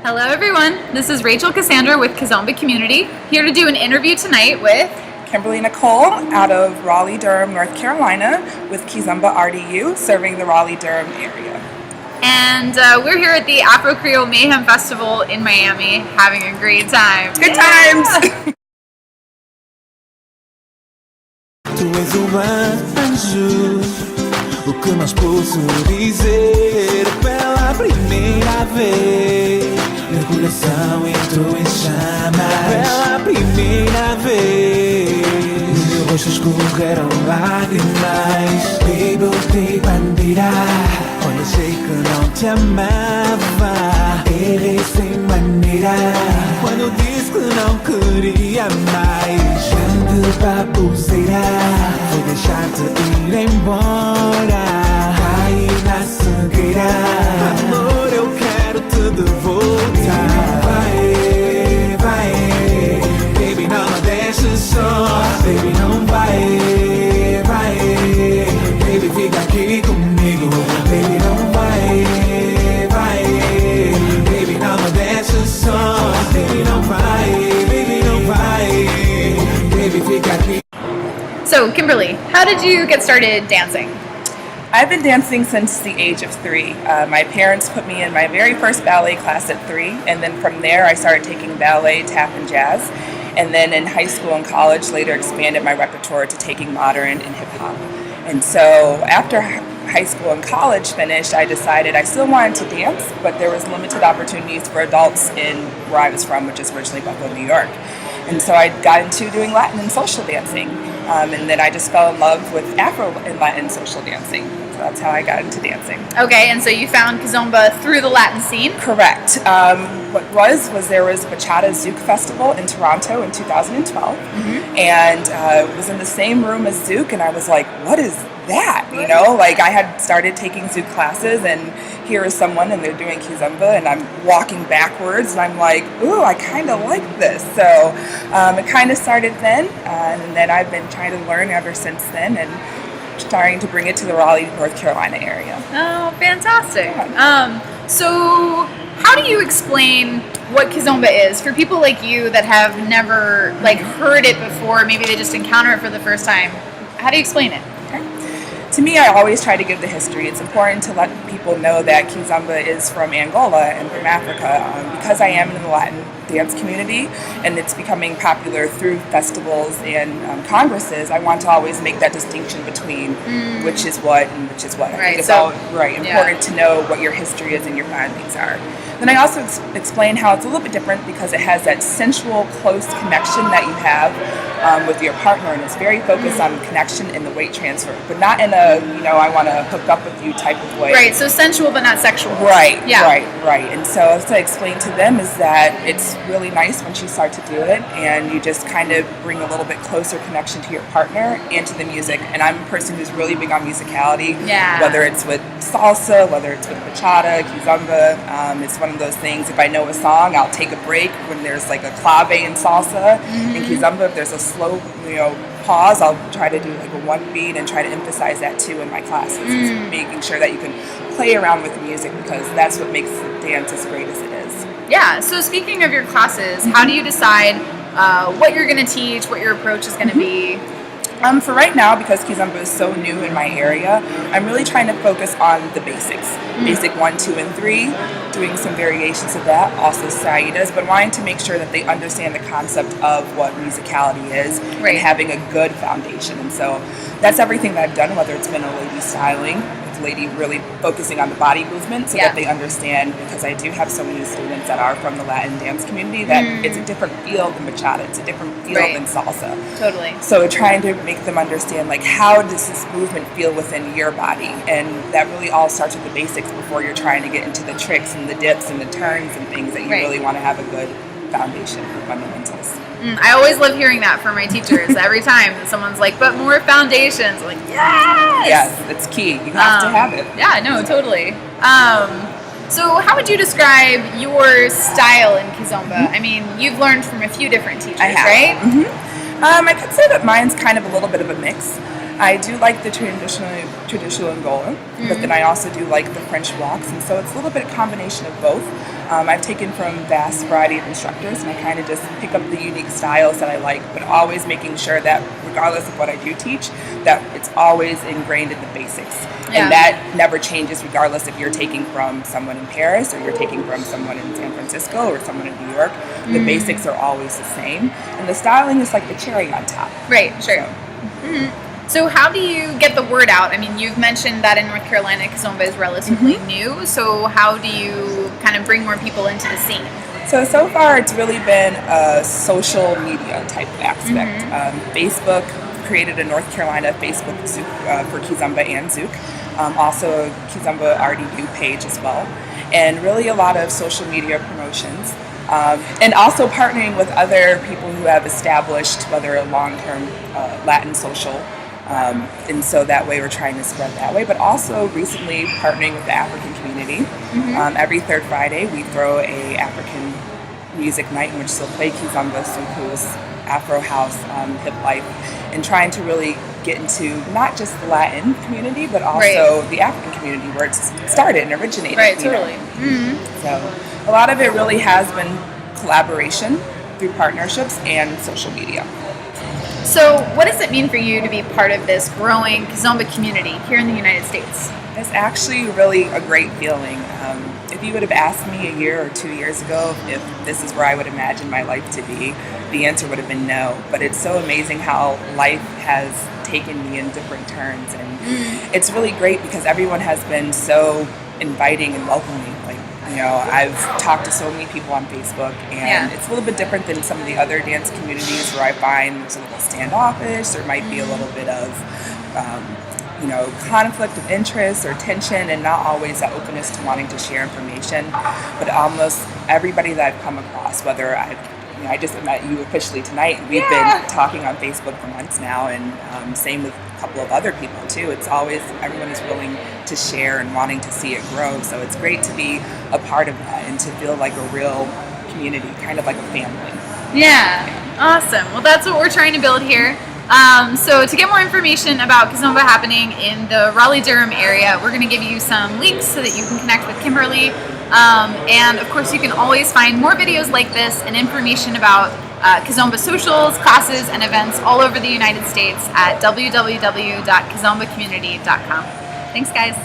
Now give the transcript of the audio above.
Hello everyone, this is Cassandra with Kizomba Community, here to do an interview tonight with Kimberly Nicole out of Raleigh-Durham, North Carolina with Kizomba RDU, serving the Raleigh-Durham area. And we're here at the Afro-Creole Mayhem Festival in Miami, having a great time. Good times! Tu és um anjo, o que mais posso dizer? Pela primeira vez, meu coração entrou em chamas. Pela primeira vez, no meu rosto escorreram lágrimas. Baby, voltei bandeira, quando achei que não te amava. Errei sem maneira, quando disse que não queria mais. Grande baboseira, vou deixar-te ir embora. Caí na cegueira, amor, eu quero te devoltar. Vai, vai, baby, não me deixes só. Baby, não vai, vai, baby, fica aqui comigo. Baby, não vai, vai, baby, não me deixes só. Baby, não vai, baby, não vai, baby, fica aqui. So Kimberly, how did you get started dancing? I've been dancing since the age of 3. My parents put me in my very first ballet class at 3, and then from there I started taking ballet, tap, and jazz. And then in high school and college, later expanded my repertoire to taking modern and hip hop. And so after high school and college finished, I decided I still wanted to dance, but there was limited opportunities for adults in where I was from, which is originally Buffalo, New York. And so I got into doing Latin and social dancing. And then I just fell in love with Afro and Latin social dancing. So that's how I got into dancing. Okay, and so you found Kizomba through the Latin scene? Correct. What there was Bachata Zouk Festival in Toronto in 2012. And it was in the same room as Zouk, and I was like, what is that? You know, like I had started taking Zouk classes, and here is someone and they're doing Kizomba, and I'm walking backwards, and I'm like, ooh, I kind of like this. So it kind of started then, and then I've been trying to learn ever since then, and starting to bring it to the Raleigh, North Carolina area. Oh, fantastic. Yeah. So how do you explain what Kizomba is for people like you that have never heard it before? Maybe they just encounter it for the first time. How do you explain it? To me, I always try to give the history. It's important to let people know that Kizomba is from Angola and from Africa. Because I am in the Latin dance community and it's becoming popular through festivals and congresses, I want to always make that distinction between which is what and which is what. I think it's important to know what your history is and your findings are. Then I also explain how it's a little bit different because it has that sensual, close connection that you have with your partner, and it's very focused on connection and the weight transfer, but not in a, I want to hook up with you type of way. Right, so sensual but not sexual. Right, yeah. Right. And so what I explain to them is that it's really nice once you start to do it, and you just kind of bring a little bit closer connection to your partner and to the music. And I'm a person who's really big on musicality, whether it's with salsa, whether it's with bachata, Kizomba. It's one of those things, if I know a song, I'll take a break when there's like a clave in salsa. In Kizomba, if there's a slow, pause, I'll try to do like a one beat and try to emphasize that too in my classes. It's making sure that you can play around with the music, because that's what makes the dance as great as it is. Yeah, so speaking of your classes, how do you decide what you're going to teach, what your approach is going to be? For right now, because Kizomba is so new in my area, I'm really trying to focus on the basics. Basic 1, 2, and 3, doing some variations of that, also saidas, but wanting to make sure that they understand the concept of what musicality is and having a good foundation. And so that's everything that I've done, whether it's been a lady styling, lady really focusing on the body movement so that they understand, because I do have so many students that are from the Latin dance community, that it's a different feel than bachata, it's a different feel than salsa. Totally. So trying to make them understand, how does this movement feel within your body? And that really all starts with the basics before you're trying to get into the tricks and the dips and the turns and things that you really want to have a good foundation for fundamentals. I always love hearing that from my teachers. Every time someone's like, but more foundations. I'm like, yes! Yes, it's key. You have to have it. Yeah, no, totally. So how would you describe your style in Kizomba? I mean, you've learned from a few different teachers, right? I could say that mine's kind of a little bit of a mix. I do like the traditional Angola, but then I also do like the French walks, and so it's a little bit of combination of both. I've taken from a vast variety of instructors, and I kind of just pick up the unique styles that I like, but always making sure that regardless of what I do teach, that it's always ingrained in the basics. Yeah. And that never changes regardless if you're taking from someone in Paris or you're taking from someone in San Francisco or someone in New York. The basics are always the same. And the styling is like the cherry on top. Right, sure. So how do you get the word out? I mean, you've mentioned that in North Carolina, Kizomba is relatively new. So how do you kind of bring more people into the scene? So far it's really been a social media type of aspect. Facebook created a North Carolina Facebook Zouk for Kizomba and Zouk. Also a Kizomba RDU page as well. And really a lot of social media promotions. And also partnering with other people who have established, whether a long-term Latin social, and so that way we're trying to spread that way, but also recently partnering with the African community. Every third Friday we throw a African music night in which they'll play Kizomba, Soukous, Afro House, hip life, and trying to really get into not just the Latin community, but also the African community where it started and originated. Right, totally. So a lot of it really has been collaboration through partnerships and social media. So what does it mean for you to be part of this growing Kizomba community here in the United States? It's actually really a great feeling. If you would have asked me a year or 2 years ago if this is where I would imagine my life to be, the answer would have been no. But it's so amazing how life has taken me in different turns. And it's really great because everyone has been so inviting and welcoming. Like, you know, I've talked to so many people on Facebook, and it's a little bit different than some of the other dance communities where I find it's a little standoffish. There might be a little bit of conflict of interest or tension, and not always that openness to wanting to share information. But almost everybody that I've come across, whether I just met you officially tonight, and we've been talking on Facebook for months now, and same with a couple of other people too. It's always, everyone is willing to share and wanting to see it grow. So it's great to be a part of that and to feel like a real community, kind of like a family. Yeah, awesome. Well, that's what we're trying to build here. So to get more information about Kizomba happening in the Raleigh-Durham area, we're going to give you some links so that you can connect with Kimberly. And of course, you can always find more videos like this and information about Kizomba socials, classes, and events all over the United States at www.kizombacommunity.com. Thanks, guys.